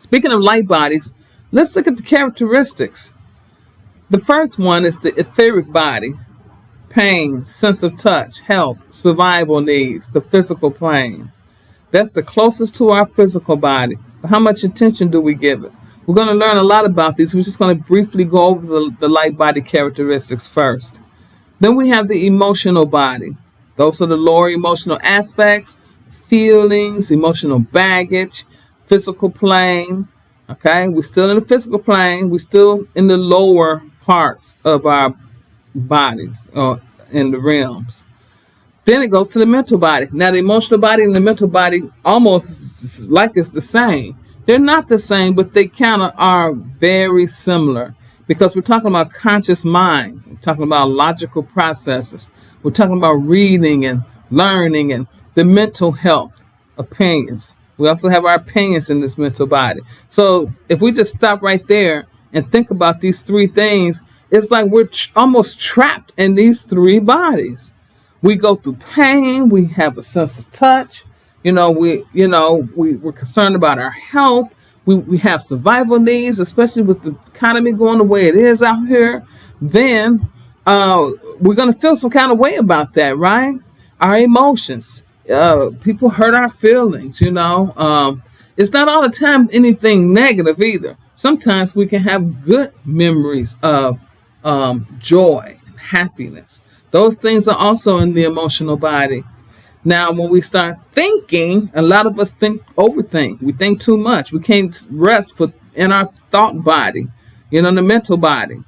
Speaking of light bodies, let's look at the characteristics. The first one is the etheric body: pain, sense of touch, health, survival needs, the physical plane. That's the closest to our physical body. How much attention do we give it? We're going to learn a lot about these. We're just going to briefly go over the light body characteristics first. Then we have the emotional body. Those are the lower emotional aspects: feelings, emotional baggage, physical plane. Okay, we're still in the physical plane. We're still in the lower parts of our bodies, or in the realms. Then it goes to the mental body. Now, the emotional body and the mental body almost like it's the same. They're not the same, but they kind of are very similar, because we're talking about conscious mind. We're talking about logical processes. We're talking about reading and learning and the mental health, opinions. We also have our opinions in this mental body. So if we just stop right there and think about these three things, it's like we're almost trapped in these three bodies. We go through pain. We have a sense of touch. We're concerned about our health. We have survival needs, especially with the economy going the way it is out here. Then we're going to feel some kind of way about that, right? Our emotions. People hurt our feelings, It's not all the time anything negative either. Sometimes we can have good memories of joy and happiness. Those things are also in the emotional body. Now, when we start thinking, a lot of us overthink. We think too much. We can't rest in our thought body, the mental body,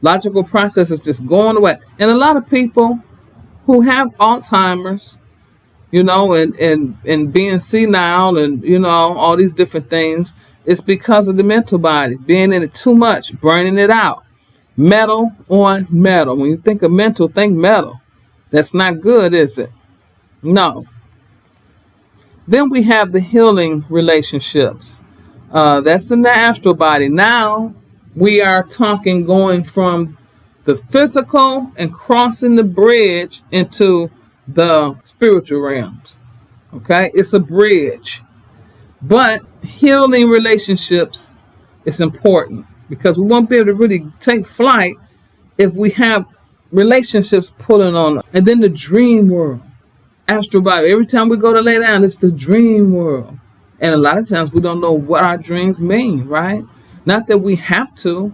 Logical processes just going away. And a lot of people who have Alzheimer's, and being senile and, all these different things, it's because of the mental body, being in it too much, burning it out. Metal on metal. When you think of mental, think metal. That's not good, is it? No. Then we have the healing relationships. That's in the astral body. Now we are talking going from the physical and crossing the bridge into the spiritual realms. Okay? It's a bridge. But healing relationships is important, because we won't be able to really take flight if we have relationships pulling on us. And then the dream world. Astral body. Every time we go to lay down, it's the dream world. And a lot of times we don't know what our dreams mean, right? Not that we have to,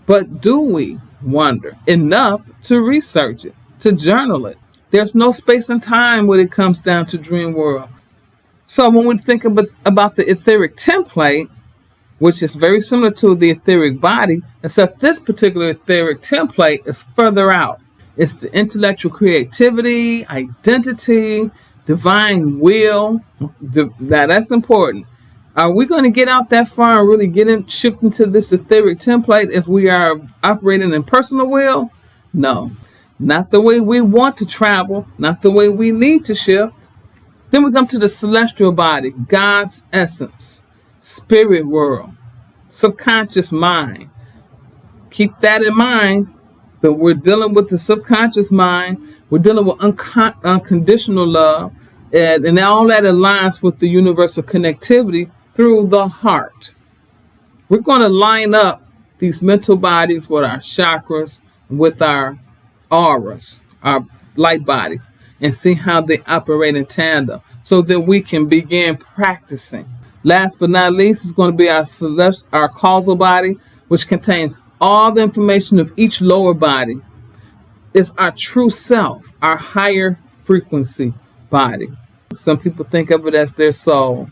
but do we wonder enough to research it, to journal it? There's no space and time when it comes down to dream world. So when we think about the etheric template, which is very similar to the etheric body, except this particular etheric template is further out. It's the intellectual creativity, identity, divine will. Now that's important. Are we going to get out that far and really shift into this etheric template if we are operating in personal will? No, not the way we want to travel, not the way we need to shift. Then we come to the celestial body, God's essence, spirit world, subconscious mind. Keep that in mind, that we're dealing with the subconscious mind. We're dealing with unconditional love, and all that aligns with the universal connectivity through the heart. We're going to line up these mental bodies with our chakras, with our auras, our light bodies, and see how they operate in tandem so that we can begin practicing. Last but not least is going to be our causal body, which contains all the information of each lower body. It's our true self, our higher frequency body. Some people think of it as their soul.